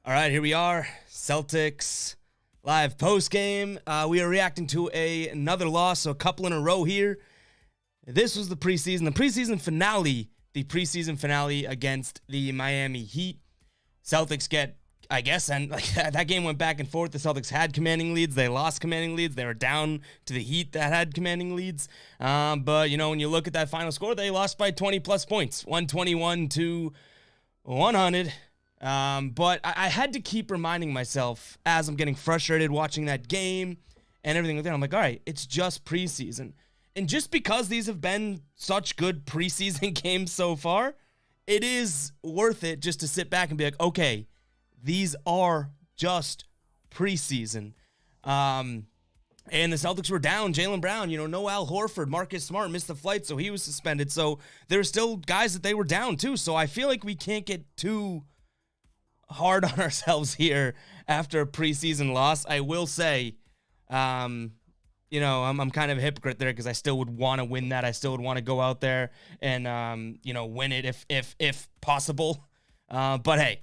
All right, here we are. Celtics live postgame. We are reacting to another loss, so a couple in a row here. This was the preseason finale, against the Miami Heat. Celtics get, I guess, and that game went back and forth. The Celtics had commanding leads. They lost commanding leads. They were down to the Heat that had commanding leads. But, when you look at that final score, they lost by 20-plus points, 121 to 100. But I had to keep reminding myself as I'm getting frustrated watching that game and everything like that. I'm like, all right, it's just preseason. And just because these have been such good preseason games so far, it is worth it just to sit back and be like, okay, these are just preseason. And the Celtics were down. Jaylen Brown, no Al Horford. Marcus Smart missed the flight, so he was suspended. So there's still guys that they were down too. So I feel like we can't get too hard on ourselves here after a preseason loss. I will say, I'm kind of a hypocrite there because I still would want to win that. I still would want to go out there and, win it if possible. But hey,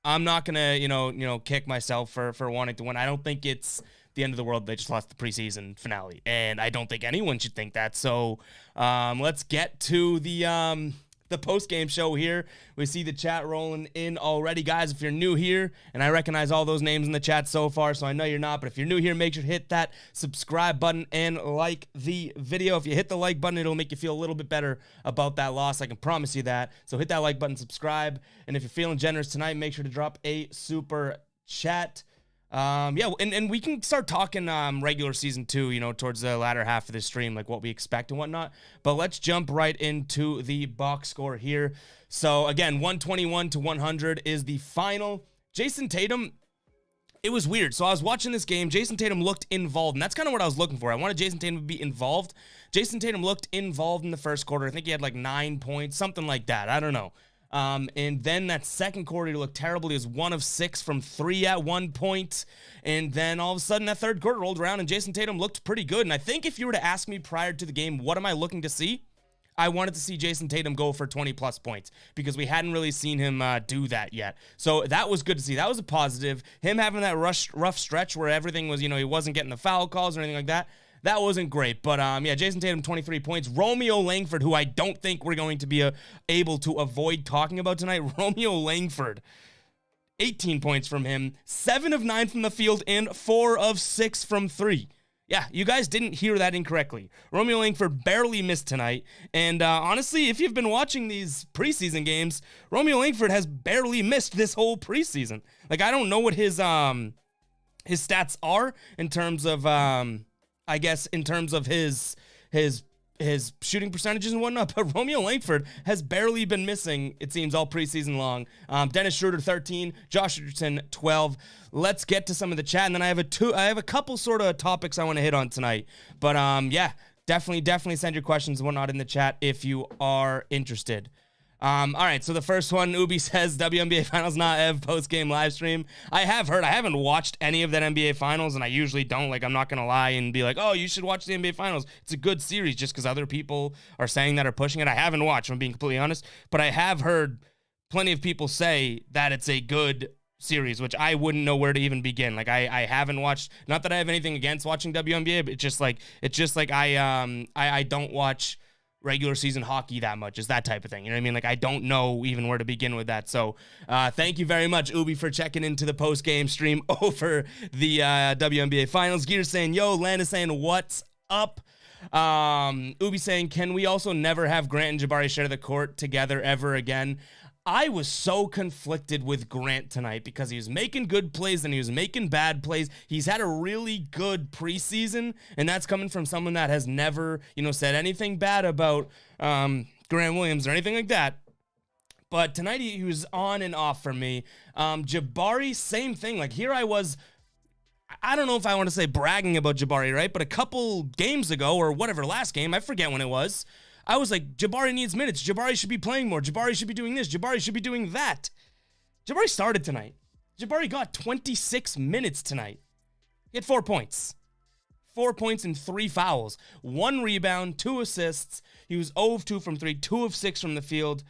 I'm not gonna, kick myself for wanting to win. I don't think it's the end of the world. They just lost the preseason finale, and I don't think anyone should think that. So, let's get to the post-game show here. We see the chat rolling in already. Guys, if you're new here, and I recognize all those names in the chat so far, so I know you're not, but if you're new here, make sure to hit that subscribe button and like the video. If you hit the like button, it'll make you feel a little bit better about that loss. I can promise you that. So hit that like button, subscribe, and if you're feeling generous tonight, make sure to drop a super chat. And we can start talking regular season too, towards the latter half of the stream, like what we expect and whatnot. But let's jump right into the box score here. So again, 121 to 100 is the final. Jason Tatum, it was weird. So I was watching this game. Jason Tatum looked involved, and that's kind of what I was looking for. I wanted Jason Tatum to be involved. Jason Tatum looked involved in the first quarter. I think he had like 9 points, something like that. I don't know. And then that second quarter, he looked terrible. He was 1 of 6 from 3 at one point. And then all of a sudden, that third quarter rolled around, and Jason Tatum looked pretty good. And I think if you were to ask me prior to the game, what am I looking to see? I wanted to see Jason Tatum go for 20-plus points because we hadn't really seen him do that yet. So that was good to see. That was a positive. Him having that rough stretch where everything was, he wasn't getting the foul calls or anything like that. That wasn't great, but Jason Tatum, 23 points. Romeo Langford, who I don't think we're going to be able to avoid talking about tonight. Romeo Langford, 18 points from him, 7 of 9 from the field, and 4 of 6 from 3. Yeah, you guys didn't hear that incorrectly. Romeo Langford barely missed tonight, and honestly, if you've been watching these preseason games, Romeo Langford has barely missed this whole preseason. Like, I don't know what his stats are in terms of I guess in terms of his shooting percentages and whatnot, but Romeo Langford has barely been missing, it seems, all preseason long. Dennis Schroeder, 13, Josh Richardson, 12. Let's get to some of the chat, and then I have a couple sort of topics I want to hit on tonight. But definitely send your questions and whatnot in the chat if you are interested. All right, so the first one, Ubi says WNBA Finals not Ev post-game live stream. I haven't watched any of that NBA Finals, and I usually don't. Like, I'm not going to lie and be like, oh, you should watch the NBA Finals. It's a good series just because other people are saying that, are pushing it. I haven't watched, I'm being completely honest, but I have heard plenty of people say that it's a good series, which I wouldn't know where to even begin. Like, I haven't watched, not that I have anything against watching WNBA, but it's just like I don't watch regular season hockey that much, is that type of thing. You know what I mean? Like, I don't know even where to begin with that. So thank you very much, Ubi, for checking into the post-game stream over the WNBA Finals. Gear saying, yo, Landis saying, what's up? Ubi saying, can we also never have Grant and Jabari share the court together ever again? I was so conflicted with Grant tonight because he was making good plays and he was making bad plays. He's had a really good preseason, and that's coming from someone that has never, said anything bad about Grant Williams or anything like that. But tonight he was on and off for me. Jabari, same thing. Like, here I was, I don't know if I want to say bragging about Jabari, right? But a couple games ago, or whatever, last game, I forget when it was, I was like, Jabari needs minutes. Jabari should be playing more. Jabari should be doing this. Jabari should be doing that. Jabari started tonight. Jabari got 26 minutes tonight. He had 4 points. 4 points and 3 fouls. 1 rebound, 2 assists. He was 0 of 2 from 3, 2 of 6 from the field.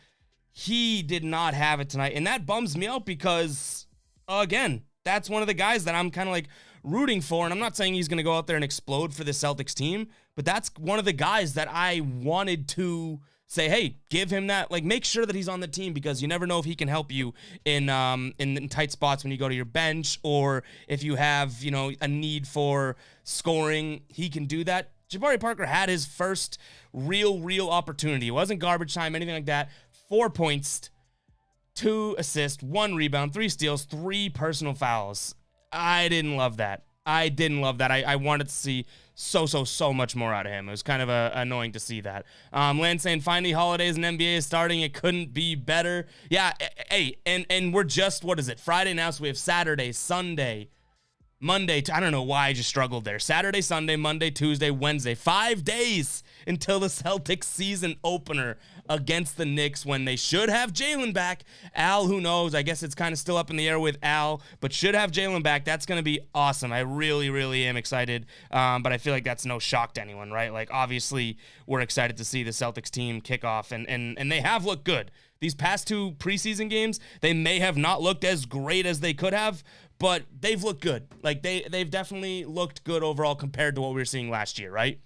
He did not have it tonight. And that bums me out because again, that's one of the guys that I'm kind of like rooting for. And I'm not saying he's going to go out there and explode for the Celtics team, but that's one of the guys that I wanted to say, hey, give him that, like, make sure that he's on the team, because you never know if he can help you in tight spots when you go to your bench, or if you have, you know, a need for scoring, he can do that. Jabari Parker had his first real opportunity. It wasn't garbage time, anything like that. 4 points, 2 assists, 1 rebound, 3 steals, 3 personal fouls. I didn't love that. I wanted to see so much more out of him. It was kind of annoying to see that. Lance saying, finally, holidays and NBA is starting. It couldn't be better. Yeah, hey, and we're just, what is it, Friday now, so we have Saturday, Sunday, Monday. I don't know why I just struggled there. Saturday, Sunday, Monday, Tuesday, Wednesday. 5 days until the Celtics season opener against the Knicks, when they should have Jalen back. Al, who knows? I guess it's kind of still up in the air with Al, but should have Jalen back. That's going to be awesome. I really am excited, but I feel like that's no shock to anyone, right? Like, obviously, we're excited to see the Celtics team kick off, and they have looked good. These past 2 preseason games, they may have not looked as great as they could have, but they've looked good. Like, they've definitely looked good overall compared to what we were seeing last year, right?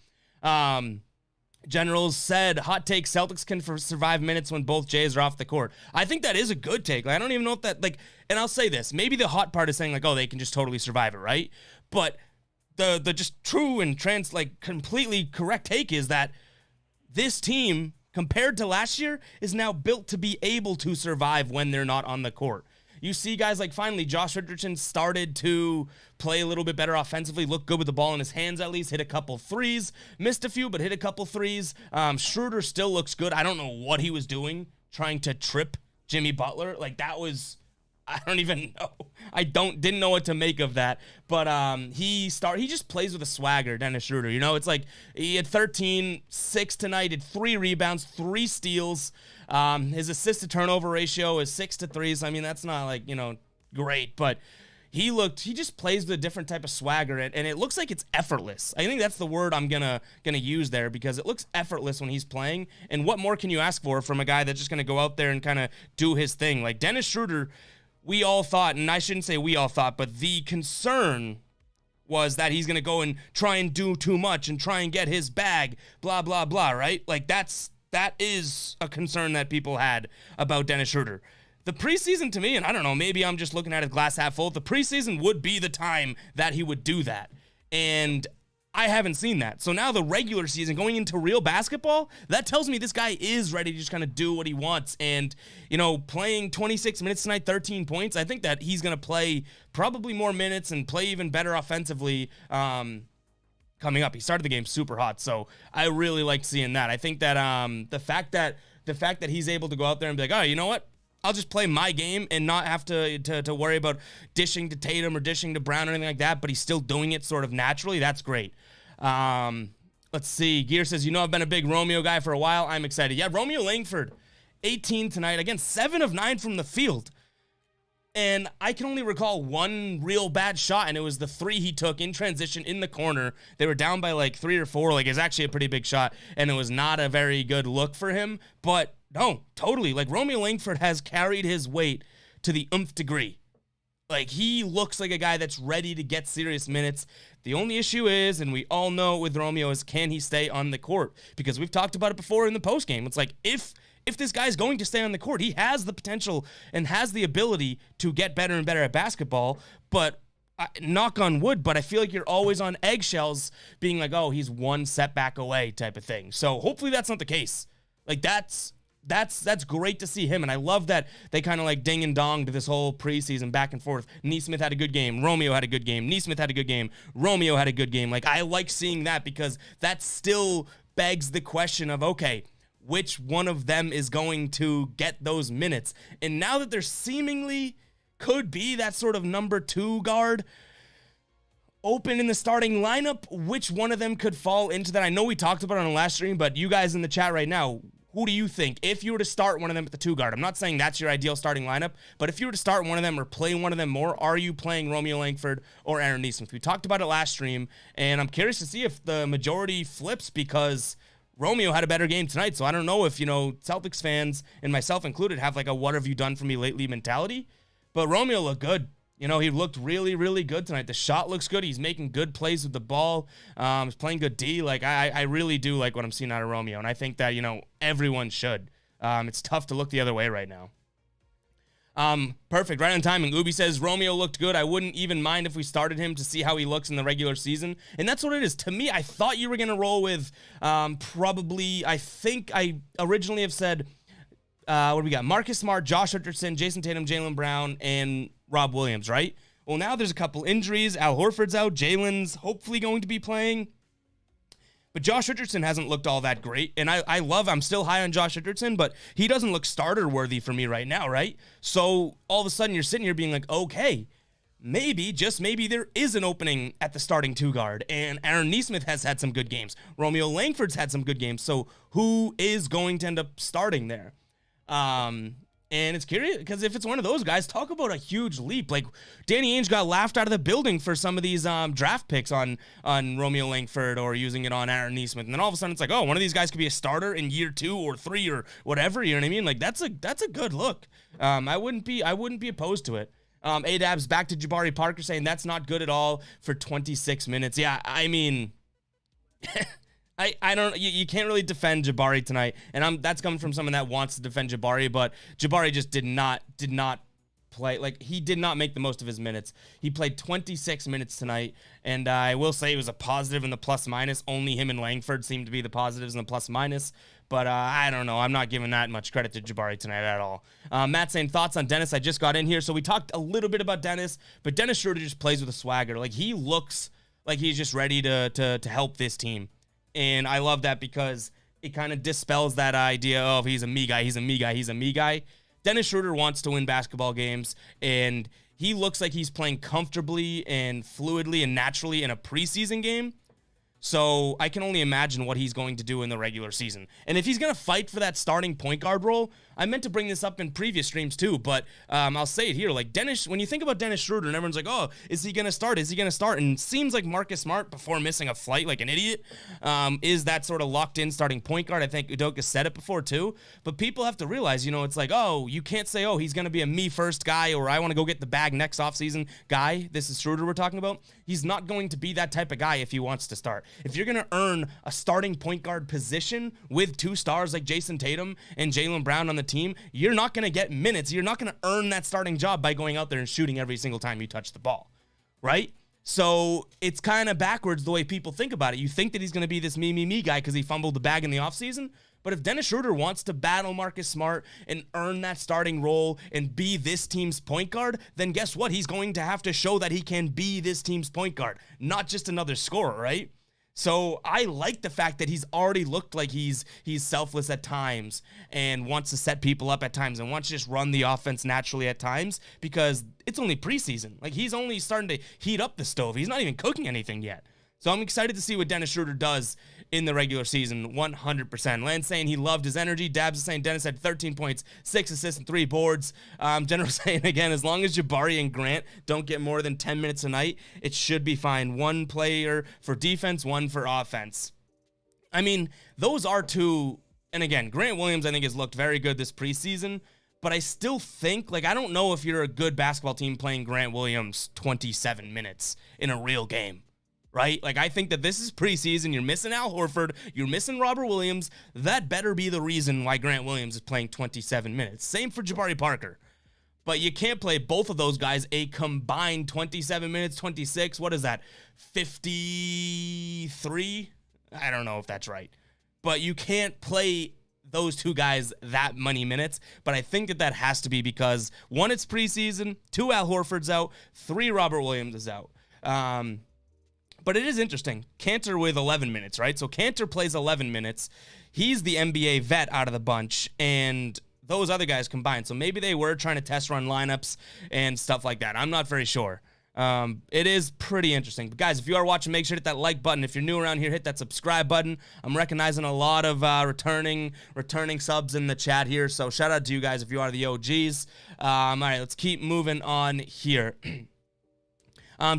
Generals said, hot take, Celtics can survive minutes when both Jays are off the court. I think that is a good take. Like, I don't even know if that, like, and I'll say this, maybe the hot part is saying, like, oh, they can just totally survive it, right? But the just true and completely correct take is that this team, compared to last year, is now built to be able to survive when they're not on the court. You see guys like, finally, Josh Richardson started to play a little bit better offensively, look good with the ball in his hands at least, hit a couple threes, missed a few, but hit a couple threes. Schroeder still looks good. I don't know what he was doing, trying to trip Jimmy Butler. Like, that was, I don't even know. I didn't know what to make of that. But he just plays with a swagger, Dennis Schroeder. You know, it's like he had 13, 6 tonight, had 3 rebounds, 3 steals. His assist to turnover ratio is 6-3. So, I mean, that's not, like, you know, great, but he just plays with a different type of swagger, and it looks like it's effortless. I think that's the word I'm gonna use there, because it looks effortless when he's playing. And what more can you ask for from a guy that's just gonna go out there and kind of do his thing? Like, Dennis Schroeder, we all thought, and I shouldn't say we all thought, but the concern was that he's gonna go and try and do too much and try and get his bag, blah blah blah, right? Like, that is a concern that people had about Dennis Schroeder. The preseason, to me, and I don't know, maybe I'm just looking at it glass half full, the preseason would be the time that he would do that. And I haven't seen that. So now the regular season, going into real basketball, that tells me this guy is ready to just kind of do what he wants. And, you know, playing 26 minutes tonight, 13 points, I think that he's going to play probably more minutes and play even better offensively coming up. He started the game super hot, so I really like seeing that. I think that the fact that he's able to go out there and be like, oh, you know what? I'll just play my game and not have to worry about dishing to Tatum or dishing to Brown or anything like that, but he's still doing it sort of naturally. That's great. Let's see. Gear says, you know, I've been a big Romeo guy for a while. I'm excited. Yeah, Romeo Langford, 18 tonight. Again, 7 of 9 from the field. And I can only recall one real bad shot, and it was the 3 he took in transition in the corner. They were down by like 3 or 4. Like, it's actually a pretty big shot, and it was not a very good look for him. But no, totally. Like, Romeo Langford has carried his weight to the nth degree. Like, he looks like a guy that's ready to get serious minutes. The only issue is, and we all know with Romeo, is can he stay on the court? Because we've talked about it before in the postgame. It's like, if this guy's going to stay on the court, he has the potential and has the ability to get better and better at basketball. But knock on wood, but I feel like you're always on eggshells being like, oh, he's one setback away type of thing. So hopefully that's not the case. Like, that's great to see him, and I love that they kind of like ding and dong to this whole preseason back and forth. Nesmith had a good game. Romeo had a good game. Nesmith had a good game. Romeo had a good game. Like, I like seeing that, because that still begs the question of, okay, which one of them is going to get those minutes? And now that there seemingly could be that sort of number 2 guard open in the starting lineup, which one of them could fall into that? I know we talked about it on the last stream, but you guys in the chat right now, who do you think, if you were to start one of them at the 2 guard? I'm not saying that's your ideal starting lineup, but if you were to start one of them or play one of them more, are you playing Romeo Langford or Aaron Nesmith? We talked about it last stream, and I'm curious to see if the majority flips, because Romeo had a better game tonight. So I don't know if, you know, Celtics fans, and myself included, have like a what have you done for me lately mentality. But Romeo looked good. You know, he looked really, really good tonight. The shot looks good. He's making good plays with the ball. He's playing good D. Like, I really do like what I'm seeing out of Romeo, and I think that, you know, everyone should. It's tough to look the other way right now. Perfect. Right on timing. Ubi says, Romeo looked good. I wouldn't even mind if we started him to see how he looks in the regular season. And that's what it is. To me, I thought you were going to roll with probably, I think I originally have said, what do we got? Marcus Smart, Josh Richardson, Jason Tatum, Jaylen Brown, and Rob Williams, right? Well, now there's a couple injuries. Al Horford's out. Jalen's hopefully going to be playing. But Josh Richardson hasn't looked all that great. And I'm still high on Josh Richardson, but he doesn't look starter worthy for me right now, right? So all of a sudden you're sitting here being like, okay, maybe, just maybe there is an opening at the starting two guard. And Aaron Nesmith has had some good games. Romeo Langford's had some good games. So who is going to end up starting there? And it's curious because if it's one of those guys, talk about a huge leap. Like Danny Ainge got laughed out of the building for some of these draft picks on Romeo Langford or using it on Aaron Nesmith. And then all of a sudden it's like, oh, one of these guys could be a starter in year 2 or 3 or whatever. You know what I mean? Like that's a good look. I wouldn't be opposed to it. Adab's back to Jabari Parker saying that's not good at all for 26 minutes. Yeah, I mean, I don't, you can't really defend Jabari tonight, and that's coming from someone that wants to defend Jabari, but Jabari just did not play, like, he did not make the most of his minutes. He played 26 minutes tonight, and I will say it was a positive in the plus-minus. Only him and Langford seemed to be the positives in the plus-minus, but I don't know. I'm not giving that much credit to Jabari tonight at all. Matt saying, thoughts on Dennis? I just got in here, so we talked a little bit about Dennis, but Dennis Schroeder just plays with a swagger. Like, he looks like he's just ready to help this team. And I love that because it kind of dispels that idea of he's a me guy, he's a me guy, he's a me guy. Dennis Schroeder wants to win basketball games, and he looks like he's playing comfortably and fluidly and naturally in a preseason game. So I can only imagine what he's going to do in the regular season. And if he's going to fight for that starting point guard role, I meant to bring this up in previous streams too, but I'll say it here. Like Dennis, when you think about Dennis Schroeder and everyone's like, oh, is he going to start? Is he going to start? And it seems like Marcus Smart, before missing a flight like an idiot, is that sort of locked in starting point guard. I think Udoka said it before too, but people have to realize, you know, it's like, oh, you can't say, oh, he's going to be a me first guy or I want to go get the bag next offseason guy. This is Schroeder we're talking about. He's not going to be that type of guy if he wants to start. If you're going to earn a starting point guard position with 2 stars like Jason Tatum and Jaylen Brown on the team, you're not going to get minutes. You're not going to earn that starting job by going out there and shooting every single time you touch the ball, right? So it's kind of backwards the way people think about it. You think that he's going to be this me guy because he fumbled the bag in the offseason. But if Dennis Schroeder wants to battle Marcus Smart and earn that starting role and be this team's point guard, then guess what? He's going to have to show that he can be this team's point guard, not just another scorer, right? So I like the fact that he's already looked like he's selfless at times and wants to set people up at times and wants to just run the offense naturally at times because it's only preseason. Like, he's only starting to heat up the stove. He's not even cooking anything yet. So I'm excited to see what Dennis Schroeder does in the regular season, 100%. Lance saying he loved his energy. Dabs is saying Dennis had 13 points, 6 assists, and 3 boards. General saying, again, as long as Jabari and Grant don't get more than 10 minutes a night, it should be fine. 1 player for defense, 1 for offense. I mean, those are 2. And again, Grant Williams, I think, has looked very good this preseason. But I still think, like, I don't know if you're a good basketball team playing Grant Williams 27 minutes in a real game. Right? Like, I think that this is preseason. You're missing Al Horford. You're missing Robert Williams. That better be the reason why Grant Williams is playing 27 minutes. Same for Jabari Parker. But you can't play both of those guys a combined 27 minutes, 26. What is that? 53? I don't know if that's right. But you can't play those 2 guys that many minutes. But I think that has to be because, 1, it's preseason. 2, Al Horford's out. 3, Robert Williams is out. But it is interesting. Cantor with 11 minutes, right? So Cantor plays 11 minutes. He's the NBA vet out of the bunch, and those other guys combined. So maybe they were trying to test run lineups and stuff like that. I'm not very sure. It is pretty interesting. But guys, if you are watching, make sure to hit that like button. If you're new around here, hit that subscribe button. I'm recognizing a lot of returning subs in the chat here. So shout out to you guys if you are the OGs. All right, let's keep moving on here.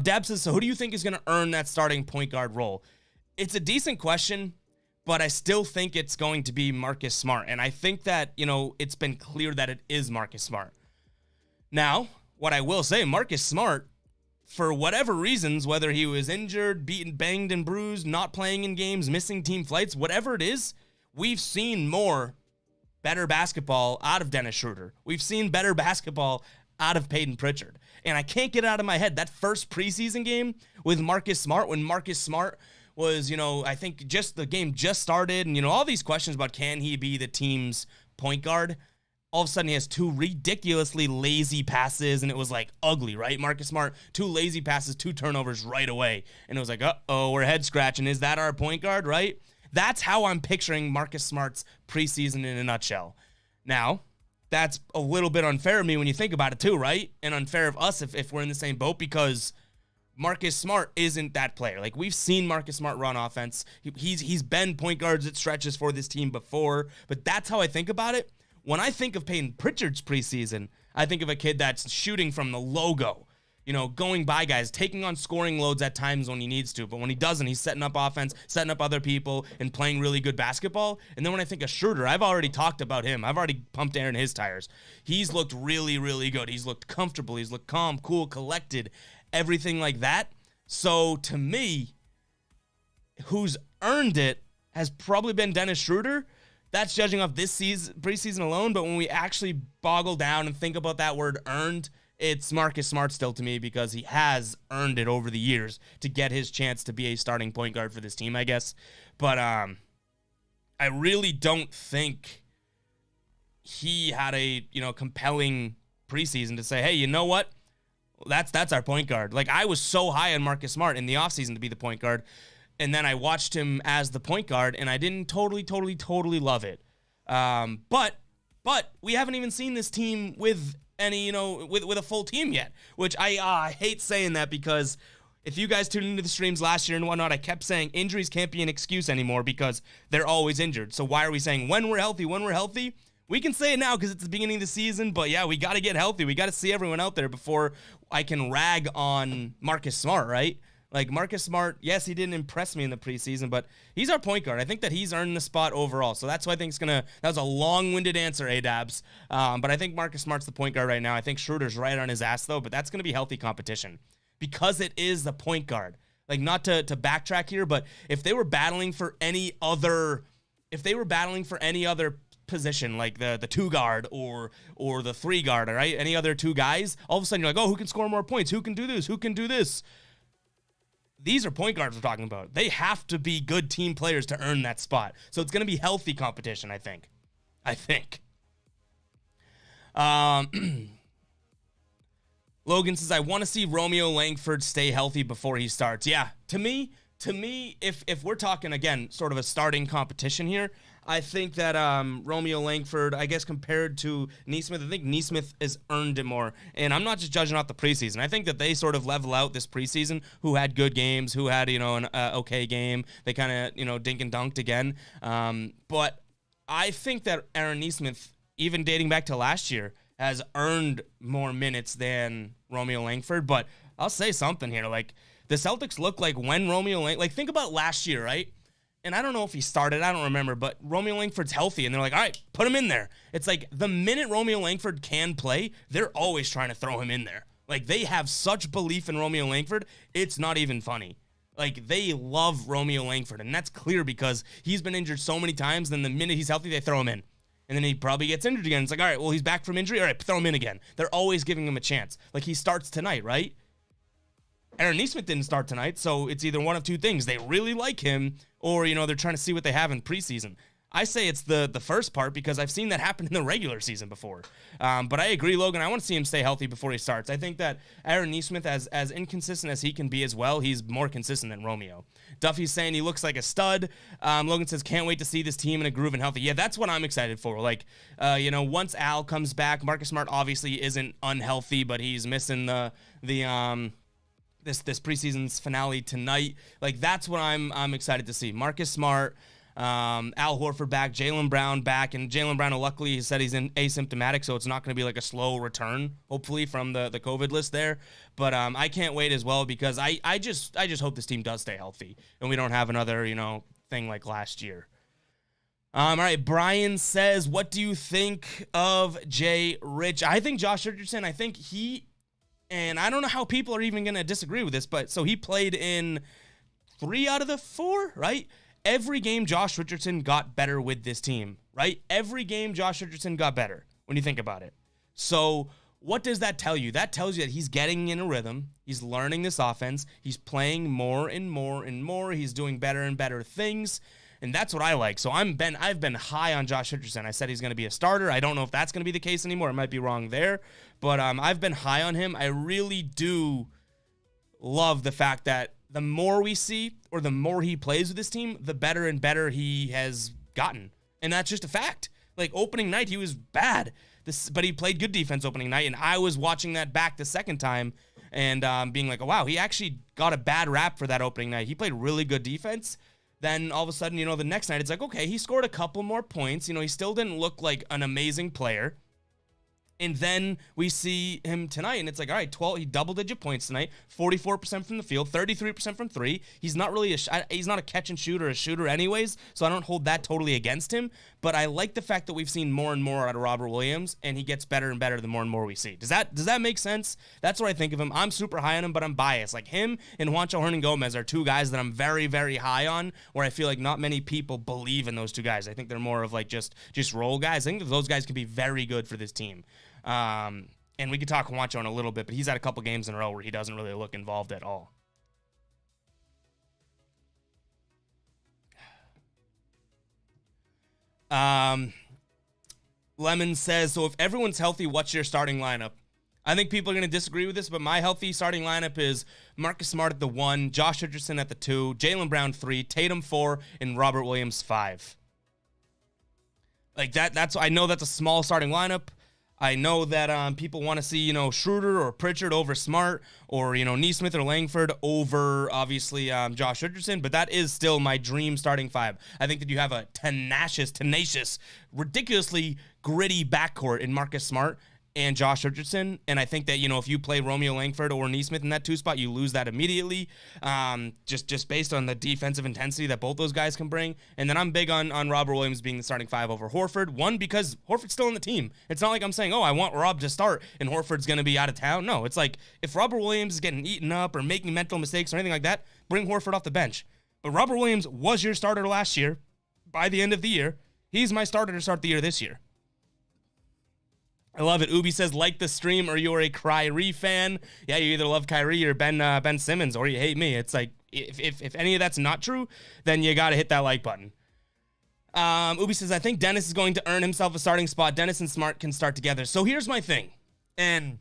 Dab says, so who do you think is going to earn that starting point guard role? It's a decent question, but I still think it's going to be Marcus Smart. And I think that, you know, it's been clear that it is Marcus Smart. Now, what I will say, Marcus Smart, for whatever reasons, whether he was injured, beaten, banged and bruised, not playing in games, missing team flights, whatever it is, we've seen better basketball out of Dennis Schroeder. We've seen better basketball out of Peyton Pritchard. And I can't get it out of my head. That first preseason game with Marcus Smart, when Marcus Smart was, I think just the game just started, and, all these questions about can he be the team's point guard. All of a sudden, he has 2 ridiculously lazy passes, and it was like ugly, right? Marcus Smart, 2 lazy passes, 2 turnovers right away. And it was like, uh-oh, we're head scratching. Is that our point guard, right? That's how I'm picturing Marcus Smart's preseason in a nutshell. Now, that's a little bit unfair of me when you think about it too, right? And unfair of us if we're in the same boat, because Marcus Smart isn't that player. Like, we've seen Marcus Smart run offense. He's been point guards at stretches for this team before, but that's how I think about it. When I think of Peyton Pritchard's preseason, I think of a kid that's shooting from the logo, going by guys, taking on scoring loads at times when he needs to. But when he doesn't, he's setting up offense, setting up other people, and playing really good basketball. And then when I think of Schroeder, I've already talked about him. I've already pumped air in his tires. He's looked really, really good. He's looked comfortable. He's looked calm, cool, collected, everything like that. So to me, who's earned it has probably been Dennis Schroeder. That's judging off this preseason alone, but when we actually boggle down and think about that word earned, it's Marcus Smart still to me, because he has earned it over the years to get his chance to be a starting point guard for this team, I guess. But I really don't think he had a compelling preseason to say, hey, you know what? That's our point guard. Like, I was so high on Marcus Smart in the offseason to be the point guard. And then I watched him as the point guard, and I didn't totally love it. But we haven't even seen this team with any, with a full team yet, which I hate saying that, because if you guys tuned into the streams last year and whatnot, I kept saying injuries can't be an excuse anymore because they're always injured. So why are we saying when we're healthy? We can say it now because it's the beginning of the season, but yeah, we got to get healthy. We got to see everyone out there before I can rag on Marcus Smart, right? Like, Marcus Smart, yes, he didn't impress me in the preseason, but he's our point guard. I think that he's earned the spot overall. So that's why I think that was a long-winded answer, A-Dabs. But I think Marcus Smart's the point guard right now. I think Schroeder's right on his ass, though, but that's going to be healthy competition because it is the point guard. Like, not to backtrack here, but if they were battling for any other position, like the 2 guard or the 3 guard, all right, any other 2 guys, all of a sudden you're like, oh, who can score more points? Who can do this? Who can do this? These are point guards we're talking about. They have to be good team players to earn that spot. So it's going to be healthy competition, I think. Logan says, I want to see Romeo Langford stay healthy before he starts. Yeah, to me, if we're talking, again, sort of a starting competition here, I think that Romeo Langford, I guess compared to Nesmith, I think Nesmith has earned it more. And I'm not just judging off the preseason. I think that they sort of level out this preseason, who had good games, who had, an okay game. They kind of, dink and dunked again. But I think that Aaron Nesmith, even dating back to last year, has earned more minutes than Romeo Langford. But I'll say something here. Like, the Celtics look like when Romeo Langford, like, think about last year, right? And I don't know if he started, I don't remember, but Romeo Langford's healthy, and they're like, all right, put him in there. It's like the minute Romeo Langford can play, they're always trying to throw him in there. Like, they have such belief in Romeo Langford, it's not even funny. Like, they love Romeo Langford, and that's clear because he's been injured so many times, then the minute he's healthy, they throw him in. And then he probably gets injured again. It's like, all right, well, he's back from injury. All right, throw him in again. They're always giving him a chance. Like, he starts tonight, right? Aaron Nesmith didn't start tonight, so it's either one of 2 things. They really like him, or, they're trying to see what they have in preseason. I say it's the first part because I've seen that happen in the regular season before. But I agree, Logan. I want to see him stay healthy before he starts. I think that Aaron Nesmith, as inconsistent as he can be as well, he's more consistent than Romeo. Duffy's saying he looks like a stud. Logan says, can't wait to see this team in a groove and healthy. Yeah, that's what I'm excited for. Like, once Al comes back, Marcus Smart obviously isn't unhealthy, but he's missing this preseason's finale tonight. Like, that's what I'm excited to see. Marcus Smart, Al Horford back, Jaylen Brown back, and Jaylen Brown, luckily, he said he's asymptomatic, so it's not going to be like a slow return, hopefully, from the COVID list there. But I can't wait as well because I just hope this team does stay healthy and we don't have another, thing like last year. All right, Brian says, what do you think of Jay Rich? I think Josh Richardson, I think he And I don't know how people are even going to disagree with this, but so he played in 3 out of the 4, right? Every game Josh Richardson got better with this team, right? Every game Josh Richardson got better when you think about it. So what does that tell you? That tells you that he's getting in a rhythm. He's learning this offense. He's playing more and more and more. He's doing better and better things. And that's what I like. So I've been high on Josh Richardson. I said he's going to be a starter. I don't know if that's going to be the case anymore. I might be wrong there. But I've been high on him. I really do love the fact that the more we see or the more he plays with this team, the better and better he has gotten. And that's just a fact. Like opening night, he was bad. But he played good defense opening night. And I was watching that back the second time and being like, oh, wow, he actually got a bad rap for that opening night. He played really good defense. Then all of a sudden, the next night, it's like, okay, he scored a couple more points. He still didn't look like an amazing player. And then we see him tonight, and it's like, all right, he double-digit points tonight, 44% from the field, 33% from 3. He's not really he's not a catch and shoot or a shooter anyways, so I don't hold that totally against him. But I like the fact that we've seen more and more out of Robert Williams, and he gets better and better the more and more we see. Does that make sense? That's what I think of him. I'm super high on him, but I'm biased. Like him and Juancho Hernangomez are 2 guys that I'm very, very high on, where I feel like not many people believe in those 2 guys. I think they're more of like just role guys. I think that those guys can be very good for this team. And we could talk Juancho in a little bit, but he's had a couple games in a row where he doesn't really look involved at all. Lemon says, so if everyone's healthy, what's your starting lineup? I think people are going to disagree with this, but my healthy starting lineup is Marcus Smart at the 1, Josh Richardson at the 2, Jaylen Brown 3, Tatum 4, and Robert Williams 5. Like that's I know that's a small starting lineup. I know that people want to see, Schroeder or Pritchard over Smart or, Nesmith or Langford over, obviously, Josh Richardson, but that is still my dream starting 5. I think that you have a tenacious, ridiculously gritty backcourt in Marcus Smart and Josh Richardson, and I think that, if you play Romeo Langford or Nesmith in that 2 spot, you lose that immediately, just based on the defensive intensity that both those guys can bring. And then I'm big on Robert Williams being the starting 5 over Horford. 1, because Horford's still on the team. It's not like I'm saying, oh, I want Rob to start and Horford's going to be out of town. No, it's like, if Robert Williams is getting eaten up or making mental mistakes or anything like that, bring Horford off the bench. But Robert Williams was your starter last year. By the end of the year, he's my starter to start the year this year. I love it. Ubi says, like the stream or you're a Kyrie fan. Yeah, you either love Kyrie or Ben Simmons or you hate me. It's like, if any of that's not true, then you got to hit that like button. Ubi says, I think Dennis is going to earn himself a starting spot. Dennis and Smart can start together. So here's my thing. And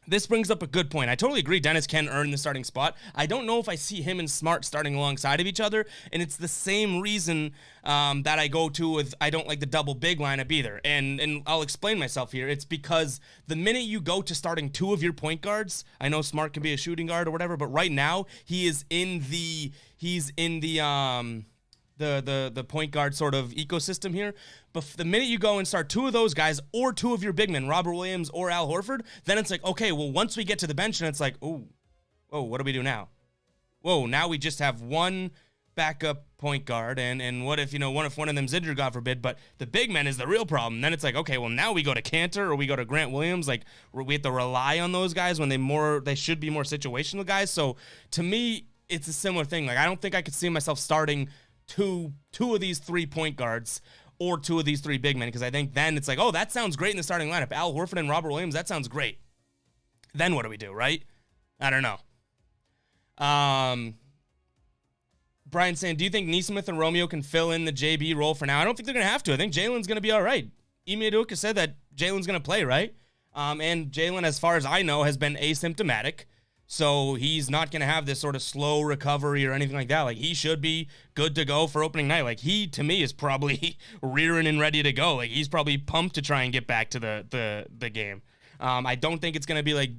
this brings up a good point. I totally agree Dennis can earn the starting spot. I don't know if I see him and Smart starting alongside of each other, and it's the same reason that I go to with I don't like the double big lineup either. And I'll explain myself here. It's because the minute you go to starting 2 of your point guards, I know Smart can be a shooting guard or whatever, but right now he's in the point guard sort of ecosystem here. But the minute you go and start 2 of those guys or 2 of your big men, Robert Williams or Al Horford, then it's like, okay, well, once we get to the bench and it's like, oh, what do we do now? Whoa, now we just have 1 backup point guard, and what if, one of them's injured, God forbid, but the big man is the real problem. Then it's like, okay, well, now we go to Cantor or we go to Grant Williams. Like, we have to rely on those guys when they should be more situational guys. So to me, it's a similar thing. Like, I don't think I could see myself starting two of these 3 point guards or 2 of these 3 big men, because I think then it's like, oh, that sounds great in the starting lineup. Al Horford and Robert Williams, that sounds great. Then what do we do, right? I don't know. Brian saying, do you think Nesmith and Romeo can fill in the JB role for now? I don't think they're going to have to. I think Jalen's going to be all right. Ime Udoka said that Jalen's going to play, right? And Jalen, as far as I know, has been asymptomatic. So he's not going to have this sort of slow recovery or anything like that. Like, he should be good to go for opening night. Like, he, to me, is probably rearing and ready to go. Like, he's probably pumped to try and get back to the game. I don't think it's going to be like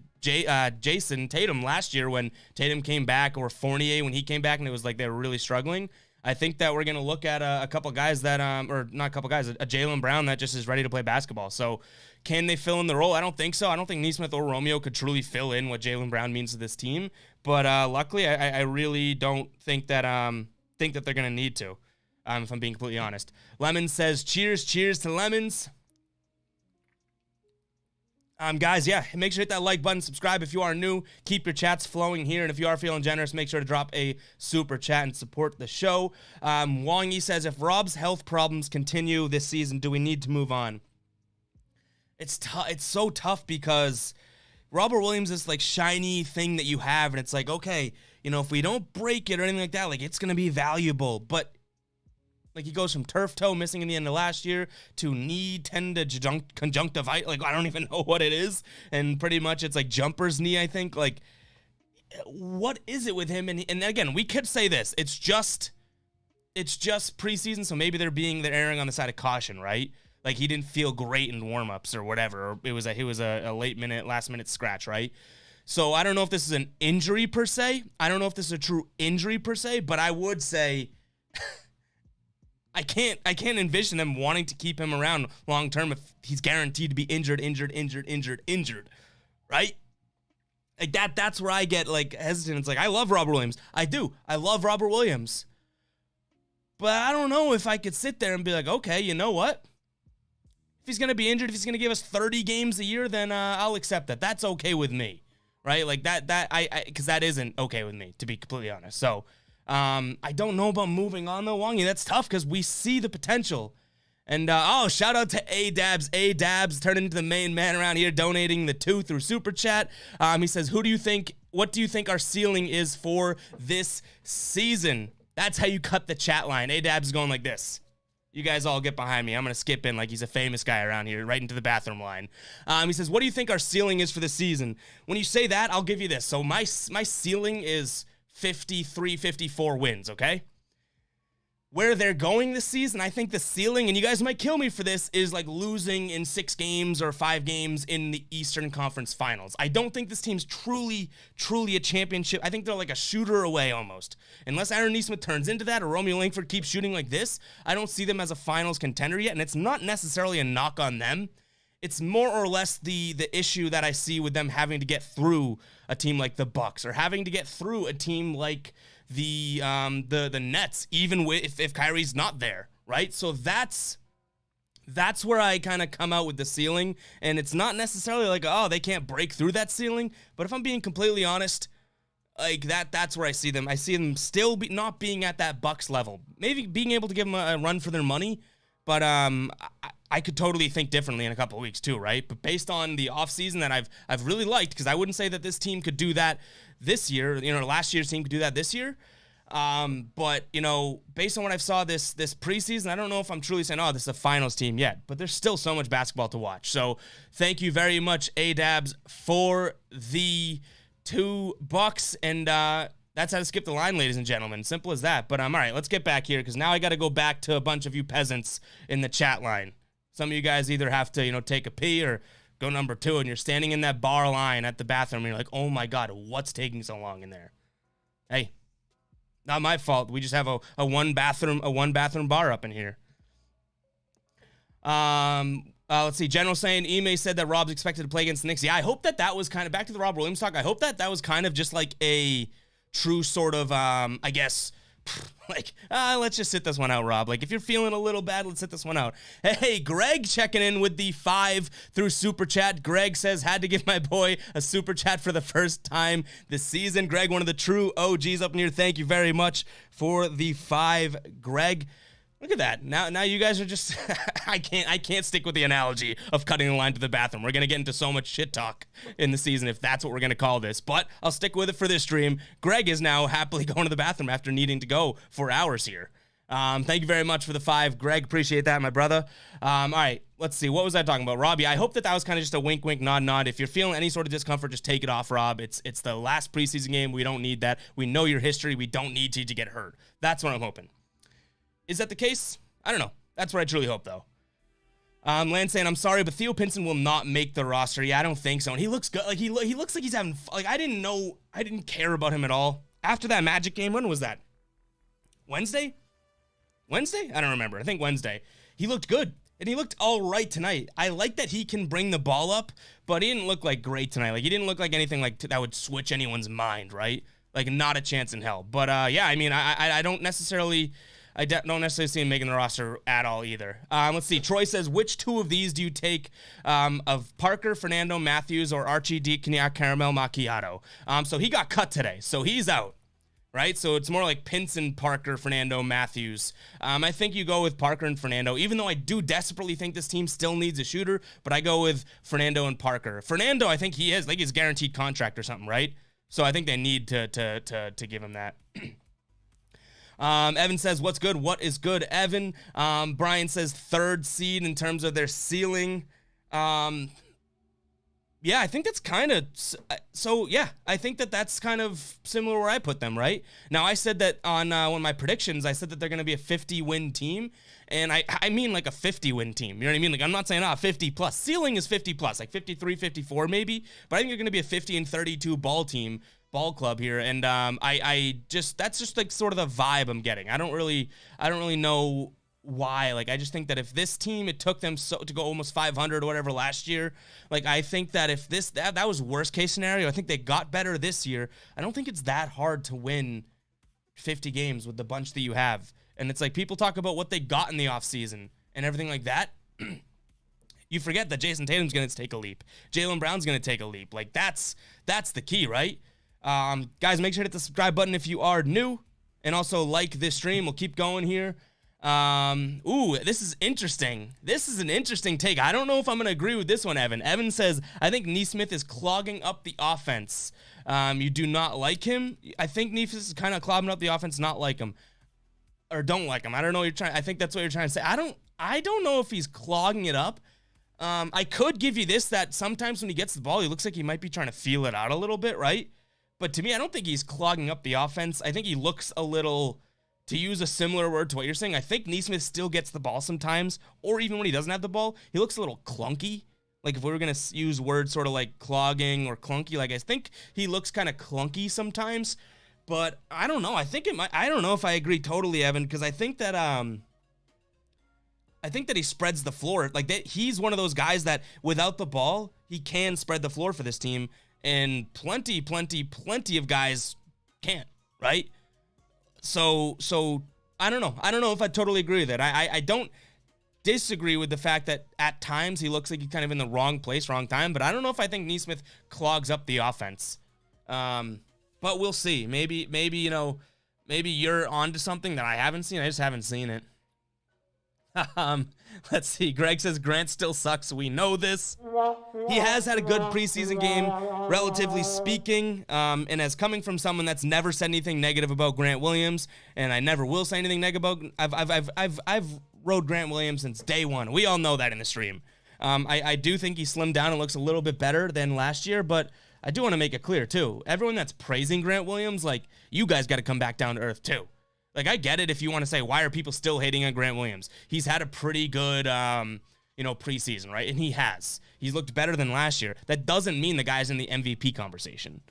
Jason Tatum last year when Tatum came back, or Fournier when he came back and it was like they were really struggling. I think that we're going to look at a couple guys that, or not a couple guys, a Jaylen Brown that just is ready to play basketball. So can they fill in the role? I don't think so. I don't think Nesmith or Romeo could truly fill in what Jaylen Brown means to this team. But luckily, I really don't think that they're going to need to, if I'm being completely honest. Lemon says, cheers to Lemons. Guys, yeah, make sure to hit that like button, subscribe if you are new, keep your chats flowing here, and if you are feeling generous, make sure to drop a super chat and support the show. Wongy says, if Rob's health problems continue this season, do we need to move on? It's so tough because Robert Williams is like shiny thing that you have, and it's like, okay, you know, if we don't break it or anything like that, like it's gonna be valuable, but like he goes from turf toe missing in the end of last year to knee conjunctivitis. Like I don't even know what it is. And pretty much it's like jumper's knee, I think. Like what is it with him? And again, we could say this. It's just preseason. So maybe they're erring on the side of caution, right? Like he didn't feel great in warmups or whatever. Or it was a last minute scratch, right? So I don't know if this is an injury per se. I don't know if this is a true injury per se, but I would say I can't envision them wanting to keep him around long term if he's guaranteed to be injured, right? Like that's where I get like hesitant. It's like I love Robert Williams. I do. I love Robert Williams. But I don't know if I could sit there and be like, okay, you know what? If he's going to be injured, if he's going to give us 30 games a year, then I'll accept that. That's okay with me. Right? Like because that isn't okay with me, to be completely honest. So I don't know about moving on though, Wongy. That's tough because we see the potential. And shout out to A-Dabs. A-Dabs turned into the main man around here, donating the 2 through Super Chat. He says, what do you think our ceiling is for this season? That's how you cut the chat line. A-Dabs is going like this. You guys all get behind me. I'm going to skip in like he's a famous guy around here, right into the bathroom line. He says, what do you think our ceiling is for the season? When you say that, I'll give you this. So my ceiling is 53, 54 wins, okay? Where they're going this season, I think the ceiling, and you guys might kill me for this, is like losing in 6 games or 5 games in the Eastern Conference Finals. I don't think this team's truly a championship. I think they're like a shooter away almost. Unless Aaron Nesmith turns into that or Romeo Langford keeps shooting like this, I don't see them as a finals contender yet, and it's not necessarily a knock on them. It's more or less the issue that I see with them having to get through a team like the Bucks or having to get through a team like the Nets, even if Kyrie's not there, right? So that's where I kind of come out with the ceiling, and it's not necessarily like, oh, they can't break through that ceiling, but if I'm being completely honest, like that's where I see them. I see them still not being at that Bucks level, maybe being able to give them a run for their money, but I could totally think differently in a couple of weeks too, right? But based on the offseason that I've really liked, because I wouldn't say that this team could do that this year. You know, last year's team could do that this year. But, you know, based on what I've saw this preseason, I don't know if I'm truly saying, oh, this is a finals team yet. But there's still so much basketball to watch. So thank you very much, A-Dabs, for the $2. And that's how to skip the line, ladies and gentlemen. Simple as that. But all right, let's get back here because now I got to go back to a bunch of you peasants in the chat line. Some of you guys either have to, you know, take a pee or go number 2, and you're standing in that bar line at the bathroom, and you're like, oh my God, what's taking so long in there? Hey, not my fault. We just have a one bathroom bar up in here. Let's see. General saying, Ime said that Rob's expected to play against the Knicks. Yeah, I hope that was kind of, back to the Rob Williams talk, I hope that was kind of just like a true sort of, I guess, like, let's just sit this one out, Rob. Like, if you're feeling a little bad, let's sit this one out. Hey, Greg checking in with the 5 through Super Chat. Greg says, had to give my boy a Super Chat for the first time this season. Greg, one of the true OGs up in here. Thank you very much for the 5, Greg. Look at that. Now you guys are just I can't stick with the analogy of cutting the line to the bathroom. We're going to get into so much shit talk in the season if that's what we're going to call this. But I'll stick with it for this stream. Greg is now happily going to the bathroom after needing to go for hours here. Thank you very much for the 5, Greg. Appreciate that, my brother. All right, let's see. What was I talking about? Robbie, I hope that was kind of just a wink, wink, nod, nod. If you're feeling any sort of discomfort, just take it off, Rob. It's the last preseason game. We don't need that. We know your history. We don't need you to get hurt. That's what I'm hoping. Is that the case? I don't know. That's what I truly hope, though. Lance saying, I'm sorry, but Theo Pinson will not make the roster. Yeah, I don't think so. And he looks good. Like, he looks like he's having fun. Like, I didn't care about him at all. After that Magic game, when was that? Wednesday? I don't remember. I think Wednesday. He looked good. And he looked all right tonight. I like that he can bring the ball up, but he didn't look like great tonight. Like, he didn't look like anything like that would switch anyone's mind, right? Like, not a chance in hell. But, yeah, I mean, I don't necessarily... I don't necessarily see him making the roster at all either. Let's see. Troy says, which two of these do you take of Parker, Fernando, Matthews, or Archie D. Cognac Caramel Macchiato? So he got cut today, so he's out. Right? So it's more like Pinson, Parker, Fernando, Matthews. I think you go with Parker and Fernando, even though I do desperately think this team still needs a shooter, but I go with Fernando and Parker. Fernando, I think he is, like his guaranteed contract or something, right? So I think they need to give him that. Evan says, what's good? What is good, Evan? Brian says third seed in terms of their ceiling. Yeah, I think that's kind of, so yeah, I think that's kind of similar where I put them, right? Now, I said that on one of my predictions, I said that they're going to be a 50-win team, and I mean like a 50-win team, you know what I mean? Like, I'm not saying, 50-plus. Ceiling is 50-plus, like 53, 54 maybe, but I think you're going to be a 50-32 ball club here, and that's just like sort of the vibe I'm getting. I don't really know why. Like, I just think that if this team, it took them to go almost 500 or whatever last year, like, I think that if that was worst case scenario, I think they got better this year. I don't think it's that hard to win 50 games with the bunch that you have. And it's like, people talk about what they got in the offseason and everything like that. You forget that Jason Tatum's going to take a leap. Jaylen Brown's going to take a leap. Like, that's the key, right? Guys, make sure to hit the subscribe button if you are new, and also like this stream. We'll keep going here. This is interesting. This is an interesting take. I don't know if I'm going to agree with this one, Evan. Evan says, I think Nesmith is clogging up the offense. You do not like him? I think Nesmith is kind of clogging up the offense, not like him. Or don't like him. I don't know what you're trying. I think that's what you're trying to say. I don't know if he's clogging it up. I could give you this, that sometimes when he gets the ball, he looks like he might be trying to feel it out a little bit, right? But to me, I don't think he's clogging up the offense. I think he looks a little, to use a similar word to what you're saying, I think Nesmith still gets the ball sometimes, or even when he doesn't have the ball, he looks a little clunky. Like, if we were going to use words sort of like clogging or clunky, like, I think he looks kind of clunky sometimes. But I don't know. I don't know if I agree totally, Evan, because I think that he spreads the floor. Like, he's one of those guys that without the ball, he can spread the floor for this team. And plenty of guys can't, right? So I don't know. I don't know if I totally agree with it. I don't disagree with the fact that at times he looks like he's kind of in the wrong place, wrong time. But I don't know if I think Nesmith clogs up the offense. But we'll see. Maybe you're onto something that I haven't seen. I just haven't seen it. Let's see. Greg says Grant still sucks. We know this. He has had a good preseason game, relatively speaking. And as coming from someone that's never said anything negative about Grant Williams, and I never will say anything negative about. I've rode Grant Williams since day one. We all know that in the stream. I do think he slimmed down and looks a little bit better than last year, but I do want to make it clear too. Everyone that's praising Grant Williams, like, you guys got to come back down to earth too. Like, I get it if you want to say, why are people still hating on Grant Williams? He's had a pretty good, preseason, right? And he has. He's looked better than last year. That doesn't mean the guy's in the MVP conversation,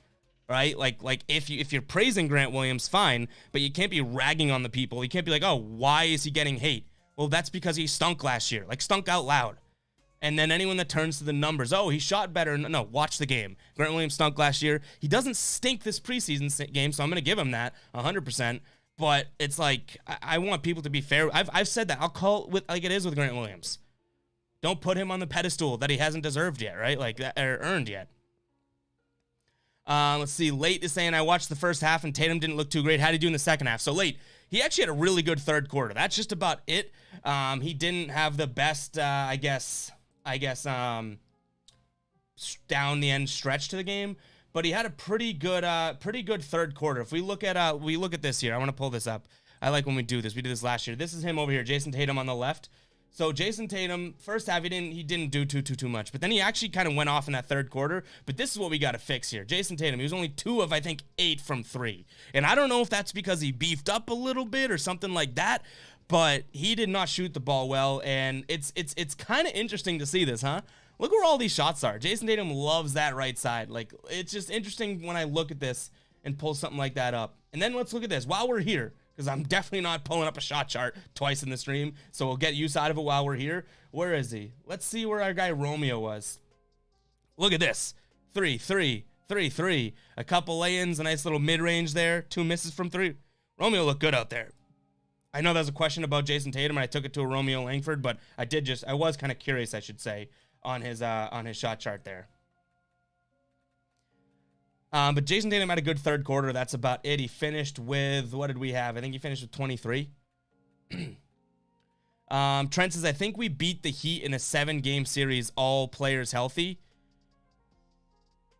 right? Like if you're praising Grant Williams, fine, but you can't be ragging on the people. You can't be like, oh, why is he getting hate? Well, that's because he stunk last year, like stunk out loud. And then anyone that turns to the numbers, oh, he shot better. No, watch the game. Grant Williams stunk last year. He doesn't stink this preseason game, so I'm going to give him that 100%. But it's like, I want people to be fair. I've said that. I'll call it like it is with Grant Williams. Don't put him on the pedestal that he hasn't deserved yet, right? Like, that, or earned yet. Let's see. Late is saying, I watched the first half and Tatum didn't look too great. How did he do in the second half? So Late, he actually had a really good third quarter. That's just about it. He didn't have the best, I guess, down the end stretch to the game. But he had a pretty good third quarter. If we look at this here, I want to pull this up. I like when we do this. We did this last year. This is him over here, Jason Tatum on the left. So Jason Tatum, first half, he didn't do too much. But then he actually kind of went off in that third quarter. But this is what we got to fix here. Jason Tatum, he was only 2 of, I think, 8 from 3. And I don't know if that's because he beefed up a little bit or something like that. But he did not shoot the ball well. And it's kind of interesting to see this, huh? Look where all these shots are. Jason Tatum loves that right side. Like, it's just interesting when I look at this and pull something like that up. And then let's look at this while we're here, because I'm definitely not pulling up a shot chart twice in the stream, so we'll get use out of it while we're here. Where is he? Let's see where our guy Romeo was. Look at this. 3, 3, 3, 3. A couple lay-ins, a nice little mid-range there. 2 misses from 3. Romeo looked good out there. I know there's a question about Jason Tatum, and I took it to a Romeo Langford, but I was kind of curious, I should say, on his shot chart there. But Jason Tatum had a good third quarter. That's about it. He finished with, what did we have? I think he finished with 23. Trent says, I think we beat the Heat in a 7-game series, all players healthy.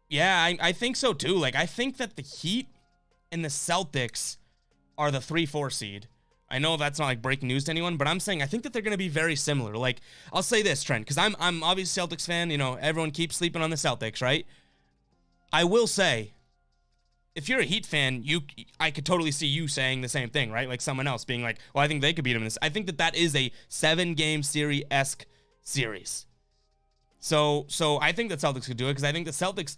Yeah, I think so too. Like, I think that the Heat and the Celtics are the 3-4 seed. I know that's not like breaking news to anyone, but I'm saying I think that they're going to be very similar. Like, I'll say this, Trent, because I'm obviously a Celtics fan. You know, everyone keeps sleeping on the Celtics, right? I will say, if you're a Heat fan, I could totally see you saying the same thing, right? Like someone else being like, well, I think they could beat them in this. I think that is a 7-game series-esque series. So I think that Celtics could do it because I think the Celtics,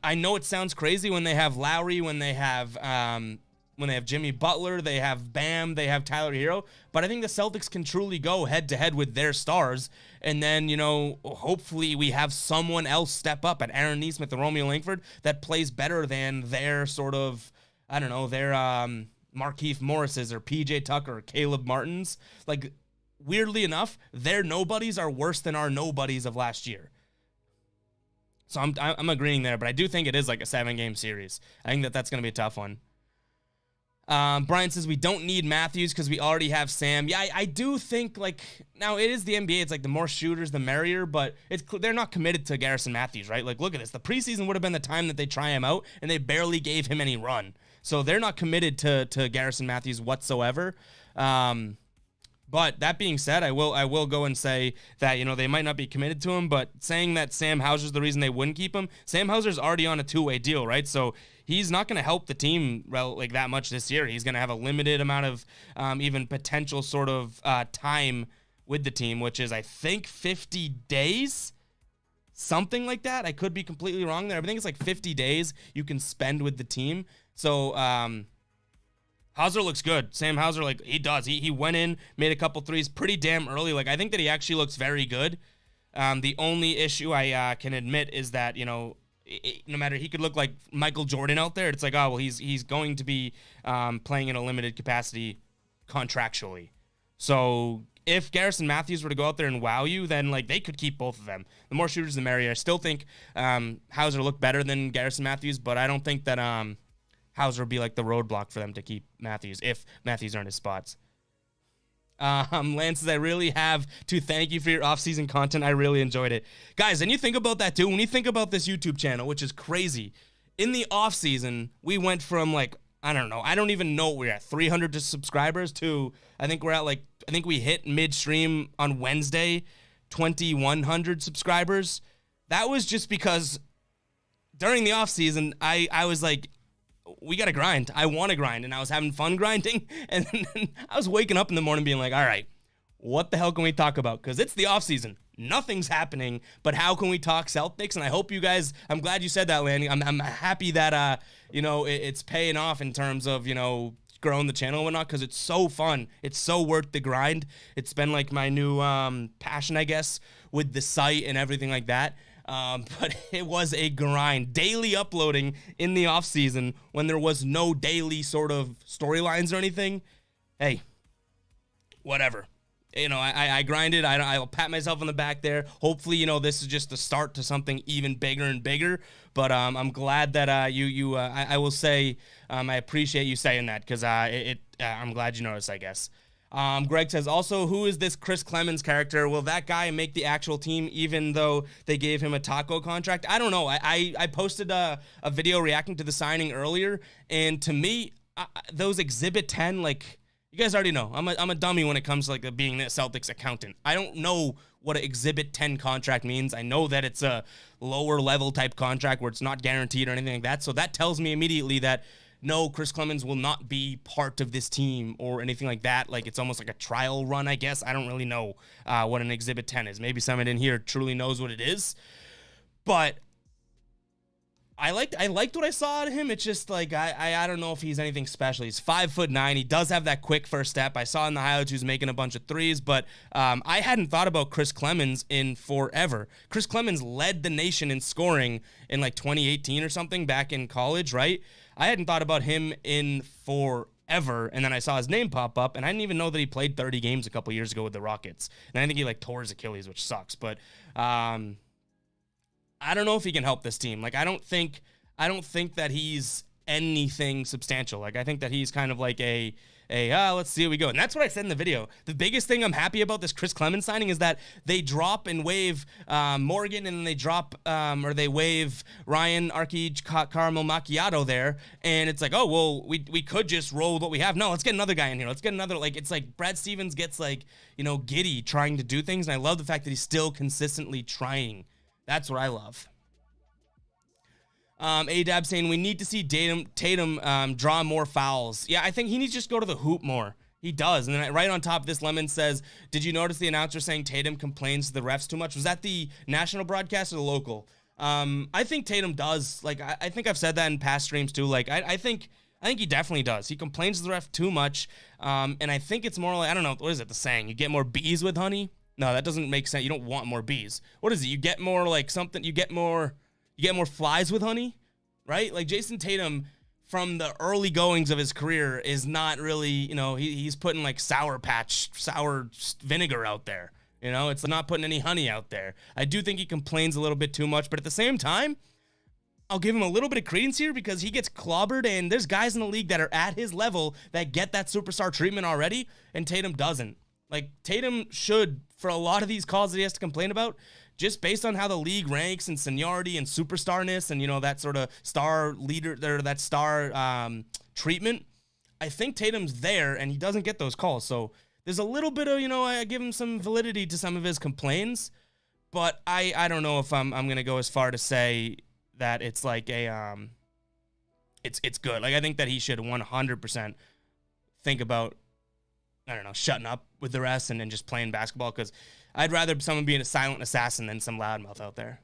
I know it sounds crazy when they have Lowry, when they have Jimmy Butler, they have Bam, they have Tyler Hero, but I think the Celtics can truly go head-to-head with their stars, and then, you know, hopefully we have someone else step up at Aaron Nesmith or Romeo Langford that plays better than their sort of, I don't know, their Markieff Morrises or PJ Tucker or Caleb Martins. Like, weirdly enough, their nobodies are worse than our nobodies of last year. So I'm agreeing there, but I do think it is like a 7-game series. I think that's going to be a tough one. Brian says we don't need Matthews because we already have Sam. Yeah, I do think, like, now it is the NBA. It's like the more shooters, the merrier, but they're not committed to Garrison Matthews, right? Like, look at this. The preseason would have been the time that they try him out, and they barely gave him any run. So they're not committed to Garrison Matthews whatsoever. But that being said, I will go and say that, you know, they might not be committed to him, but saying that Sam Hauser's the reason they wouldn't keep him, Sam Hauser's already on a 2-way deal, right? So he's not going to help the team like that much this year. He's going to have a limited amount of even potential sort of time with the team, which is, I think, 50 days, something like that. I could be completely wrong there. I think it's like 50 days you can spend with the team. So Hauser looks good. Sam Hauser, like, he does. He went in, made a couple threes pretty damn early. Like, I think that he actually looks very good. The only issue I can admit is that, you know, no matter, he could look like Michael Jordan out there. It's like, oh, well, he's going to be playing in a limited capacity contractually. So if Garrison Matthews were to go out there and wow you, then, like, they could keep both of them. The more shooters, the merrier. I still think Hauser looked better than Garrison Matthews, but I don't think that Hauser would be like the roadblock for them to keep Matthews if Matthews earned his spots. Lance says, I really have to thank you for your off-season content. I really enjoyed it. Guys, and you think about that too. When you think about this YouTube channel, which is crazy, in the off-season, we went from, like, I don't know, I don't even know what we're at, 300 subscribers to, I think we're at, like, I think we hit midstream on Wednesday, 2,100 subscribers. That was just because during the off-season, I was like, we got to grind. I want to grind. And I was having fun grinding. And then I was waking up in the morning being like, all right, what the hell can we talk about? Because it's the off season. Nothing's happening. But how can we talk Celtics? And I hope you guys, I'm glad you said that, Lanny. I'm happy that, you know, it's paying off in terms of, you know, growing the channel and whatnot, because it's so fun. It's so worth the grind. It's been like my new passion, I guess, with the site and everything like that. But it was a grind. Daily uploading in the off season when there was no daily sort of storylines or anything. Hey, whatever. You know, I grinded. I'll pat myself on the back there. Hopefully, you know, this is just the start to something even bigger and bigger. But I'm glad that I will say I appreciate you saying that, because I'm glad you noticed, I guess. Greg says, also, who is this Chris Clemens character? Will that guy make the actual team even though they gave him a taco contract? I don't know. I posted a video reacting to the signing earlier, and to me, those Exhibit 10, like, you guys already know. I'm a dummy when it comes to, like, being a Celtics accountant. I don't know what an Exhibit 10 contract means. I know that it's a lower level type contract where it's not guaranteed or anything like that. So that tells me immediately that no, Chris Clemens will not be part of this team or anything like that. Like, it's almost like a trial run, I guess. I don't really know what an Exhibit 10 is. Maybe someone in here truly knows what it is. But I liked what I saw out of him. It's just like, I don't know if he's anything special. He's 5'9". He does have that quick first step. I saw in the highlights he was making a bunch of threes, but I hadn't thought about Chris Clemens in forever. Chris Clemens led the nation in scoring in like 2018 or something back in college, right? I hadn't thought about him in forever. ever. And then I saw his name pop up, and I didn't even know that he played 30 games a couple years ago with the Rockets. And I think he like tore his Achilles, which sucks. But I don't know if he can help this team. Like, I don't think that he's anything substantial. Like, I think that he's kind of like let's see how we go. And that's what I said in the video. The biggest thing I'm happy about this Chris Clemens signing is that they drop and waive Morgan, and then they drop or they waive Ryan Archie Caramel Macchiato there. And it's like, oh, well, we could just roll with what we have. No, let's get another guy in here. Let's get another, like, it's like Brad Stevens gets like, giddy trying to do things. And I love the fact that he's still consistently trying. That's what I love. A-Dab saying we need to see Tatum draw more fouls. Yeah, I think he needs to just go to the hoop more. He does. And then right on top of this, Lemon says, did you notice the announcer saying Tatum complains to the refs too much? Was that the national broadcast or the local? I think Tatum does. Like, I think I've said that in past streams too. Like, I think he definitely does. He complains to the ref too much. And I think it's more like, I don't know, what is it, the saying? You get more bees with honey? No, that doesn't make sense. You don't want more bees. What is it? You get more like something, you get more flies with honey, right? Like Jason Tatum from the early goings of his career is not really, he's putting like sour vinegar out there. It's not putting any honey out there. I do think he complains a little bit too much, but at the same time, I'll give him a little bit of credence here because he gets clobbered, and there's guys in the league that are at his level that get that superstar treatment already, and Tatum doesn't. Like, Tatum should, for a lot of these calls that he has to complain about, just based on how the league ranks and seniority and superstarness and, that sort of star leader, or that star treatment, I think Tatum's there, and he doesn't get those calls. So there's a little bit of, I give him some validity to some of his complaints, but I don't know if I'm going to go as far to say that it's like it's good. Like, I think that he should 100% think about, I don't know, shutting up with the rest and just playing basketball, because I'd rather someone be a silent assassin than some loudmouth out there.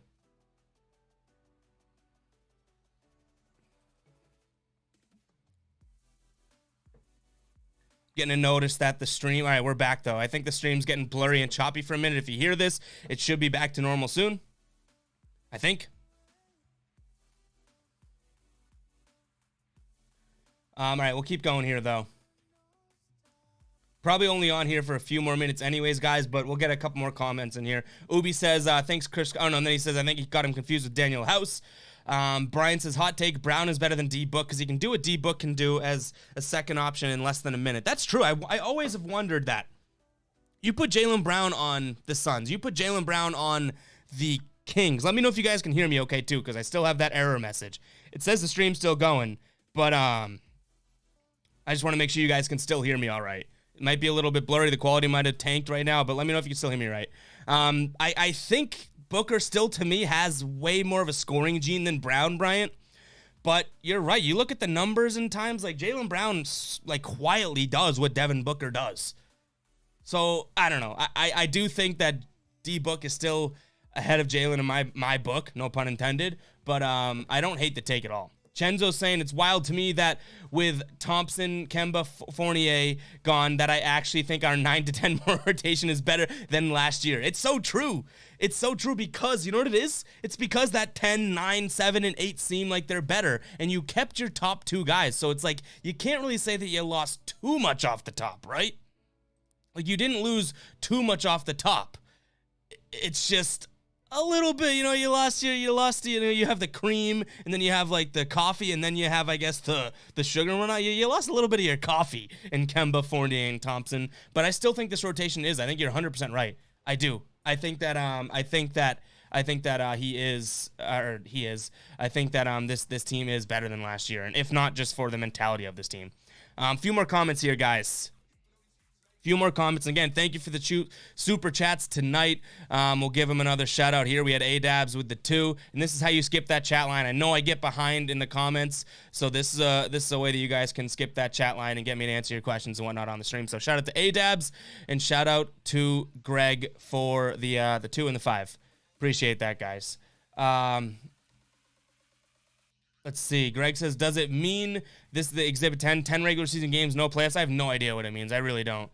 Getting a notice that the stream, all right, we're back though. I think the stream's getting blurry and choppy for a minute. If you hear this, it should be back to normal soon, I think. All right, we'll keep going here though. Probably only on here for a few more minutes anyways, guys, but we'll get a couple more comments in here. Ubi says, thanks, Chris. Oh, no, and then he says, I think he got him confused with Daniel House. Brian says, hot take, Brown is better than D-Book because he can do what D-Book can do as a second option in less than a minute. That's true. I always have wondered that. You put Jaylen Brown on the Suns. You put Jaylen Brown on the Kings. Let me know if you guys can hear me okay, too, because I still have that error message. It says the stream's still going, but I just want to make sure you guys can still hear me all right. It might be a little bit blurry. The quality might have tanked right now, but let me know if you can still hear me right. I think Booker still, to me, has way more of a scoring gene than Brown, Bryant. But you're right. You look at the numbers in times, like Jaylen Brown, like, quietly does what Devin Booker does. So, I don't know. I do think that D-Book is still ahead of Jaylen in my book, no pun intended. But I don't hate the take at all. Chenzo's saying it's wild to me that with Thompson, Kemba, Fournier gone, that I actually think our 9 to 10 more rotation is better than last year. It's so true. It's so true because, you know what it is? It's because that 10, 9, 7, and 8 seem like they're better, and you kept your top two guys. So it's like, you can't really say that you lost too much off the top, right? Like, you didn't lose too much off the top. It's just a little bit, you lost, you have the cream, and then you have, like, the coffee, and then you have, I guess, the sugar and whatnot. You lost a little bit of your coffee in Kemba, Fournier, and Thompson, but I still think this rotation is. I think you're 100% right. I do. I think that he is. I think that this team is better than last year, and if not just for the mentality of this team. A few more comments here, guys. Few more comments. Again, thank you for the super chats tonight. We'll give them another shout out here. We had A-Dabs with the 2, and this is how you skip that chat line. I know I get behind in the comments, so this is a way that you guys can skip that chat line and get me to answer your questions and whatnot on the stream. So shout out to A-Dabs and shout out to Greg for the 2 and the 5. Appreciate that, guys. Let's see. Greg says, does it mean this is the Exhibit 10 regular season games, no playoffs? I have no idea what it means. I really don't.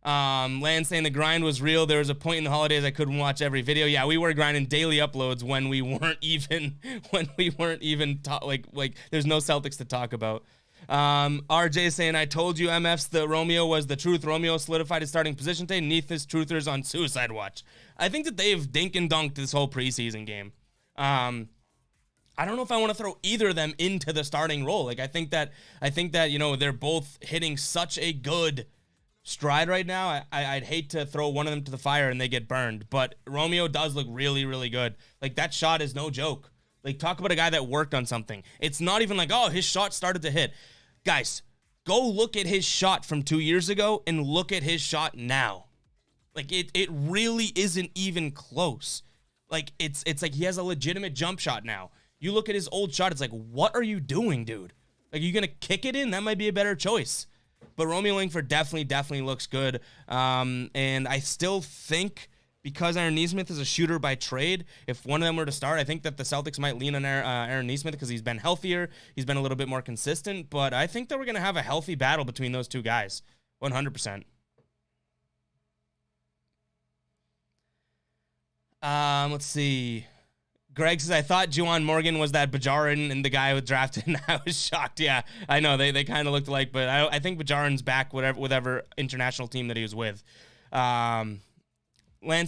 Land saying the grind was real. There was a point in the holidays I couldn't watch every video. Yeah, we were grinding daily uploads when we weren't even like there's no Celtics to talk about. RJ saying, I told you MF's the Romeo was the truth. Romeo solidified his starting position today. Neath's truthers on suicide watch. I think that they've dink and dunked this whole preseason game. I don't know if I want to throw either of them into the starting role. Like, I think that, you know, they're both hitting such a good stride right now. I'd hate to throw one of them to the fire and they get burned, but Romeo does look really, really good. Like, that shot is no joke. Like, talk about a guy that worked on something. It's not even like, oh, his shot started to hit. Guys, go look at his shot from 2 years ago and look at his shot now. Like, it really isn't even close. Like, it's like he has a legitimate jump shot now. You look at his old shot, it's like, what are you doing, dude? Like, are you going to kick it in? That might be a better choice. But Romeo Langford definitely looks good. And I still think, because Aaron Nesmith is a shooter by trade, if one of them were to start, I think that the Celtics might lean on Aaron Nesmith because he's been healthier. He's been a little bit more consistent. But I think that we're going to have a healthy battle between those two guys. 100%. Let's see. Greg says, I thought Juwan Morgan was that Bajaran and the guy who drafted, and I was shocked. Yeah, I know, they kind of looked alike, but I think Bajaran's back, whatever international team that he was with. Lance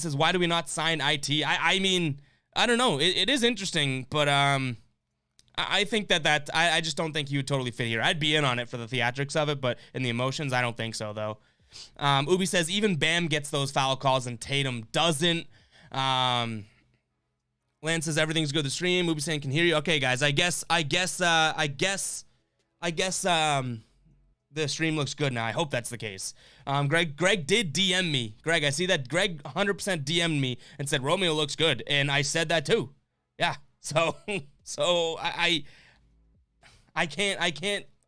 says, why do we not sign IT? I mean, I don't know. It is interesting, but I think that I just don't think he would totally fit here. I'd be in on it for the theatrics of it, but in the emotions, I don't think so, though. Ubi says, even Bam gets those foul calls and Tatum doesn't. Lance says everything's good to stream. Ubi saying can hear you. Okay, guys. I guess the stream looks good now. I hope that's the case. Greg did DM me. Greg, I see that Greg 100% DM'd me and said Romeo looks good, and I said that too. Yeah. So I can't.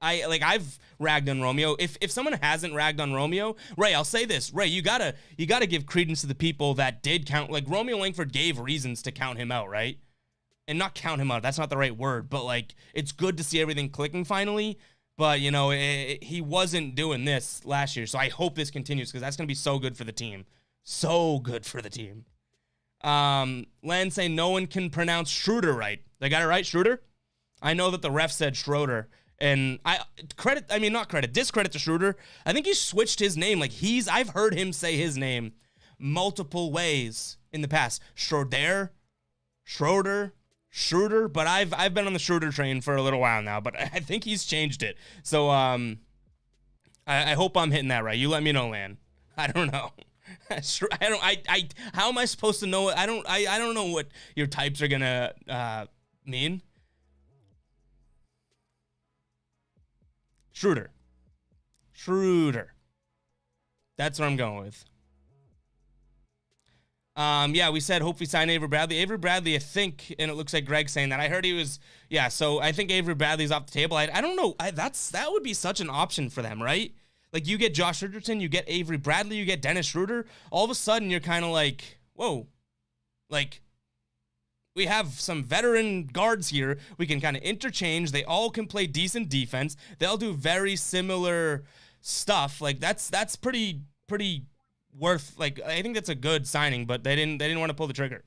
I've ragged on Romeo. If someone hasn't ragged on Romeo, Ray, I'll say this. Ray, you gotta give credence to the people that did count. Like, Romeo Langford gave reasons to count him out, right? And not count him out, that's not the right word, but like, it's good to see everything clicking finally. But, you know, he wasn't doing this last year, so I hope this continues because that's gonna be so good for the team. So good for the team. Len saying no one can pronounce Schroeder right. They got it right, Schroeder? I know that the ref said Schroeder. And discredit to Schroeder. I think he switched his name. Like, I've heard him say his name multiple ways in the past. Schroeder, but I've been on the Schroeder train for a little while now, but I think he's changed it. So, I hope I'm hitting that right. You let me know, Lan. I don't know. How am I supposed to know it? I don't know what your types are gonna, mean. Schroeder. That's what I'm going with. Yeah, we said hope we sign Avery Bradley. Avery Bradley, I think, and it looks like Greg's saying that. I heard he was, yeah, so I think Avery Bradley's off the table. I don't know. That would be such an option for them, right? Like, you get Josh Richardson, you get Avery Bradley, you get Dennis Schroeder. All of a sudden, you're kind of like, whoa. Like, we have some veteran guards here. We can kind of interchange. They all can play decent defense. They'll do very similar stuff. Like, that's pretty worth. Like, I think that's a good signing, but they didn't want to pull the trigger.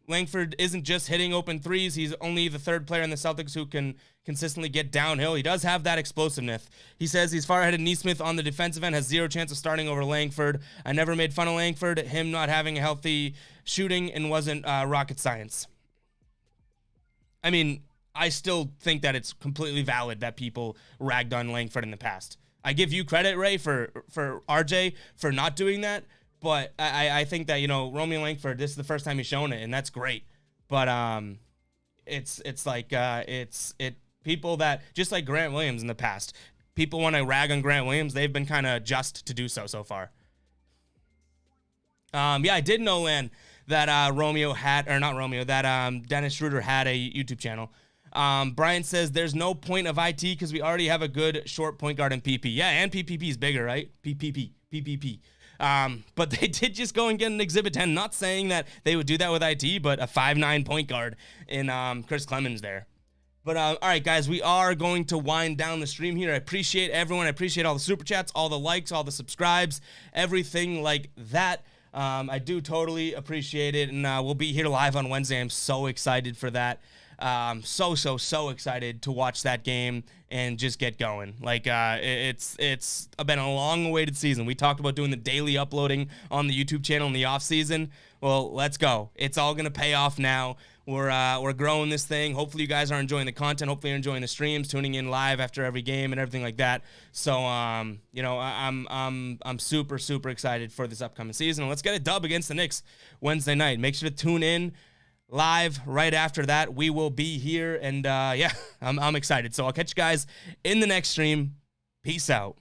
Langford isn't just hitting open threes. He's only the third player in the Celtics who can consistently get downhill. He does have that explosiveness. He says he's far ahead of Nesmith on the defensive end, has zero chance of starting over Langford. I never made fun of Langford. Him not having a healthy shooting and wasn't rocket science. I mean, I still think that it's completely valid that people ragged on Langford in the past. I give you credit, Ray, for RJ for not doing that. But I think that, you know, Romeo Langford, this is the first time he's shown it, and that's great. But it's people that, just like Grant Williams in the past, people want to rag on Grant Williams. They've been kind of just to do so far. Yeah, I did know, Lan, that Dennis Schroeder had a YouTube channel. Brian says there's no point of IT because we already have a good short point guard in PP. Yeah, and PPP is bigger, right? PPP. But they did just go and get an Exhibit 10. Not saying that they would do that with IT, but a 5'9" point guard in Chris Clemens there. But all right, guys, we are going to wind down the stream here. I appreciate everyone. I appreciate all the super chats, all the likes, all the subscribes, everything like that. I do totally appreciate it, and we'll be here live on Wednesday. I'm so excited for that. So excited to watch that game and just get going. Like, it's been a long-awaited season. We talked about doing the daily uploading on the YouTube channel in the off-season. Well, let's go. It's all going to pay off now. We're growing this thing. Hopefully you guys are enjoying the content. Hopefully you're enjoying the streams, tuning in live after every game and everything like that. So, you know, I'm super excited for this upcoming season. And let's get a dub against the Knicks Wednesday night. Make sure to tune in live right after that. We will be here, and yeah, I'm excited. So I'll catch you guys in the next stream. Peace out.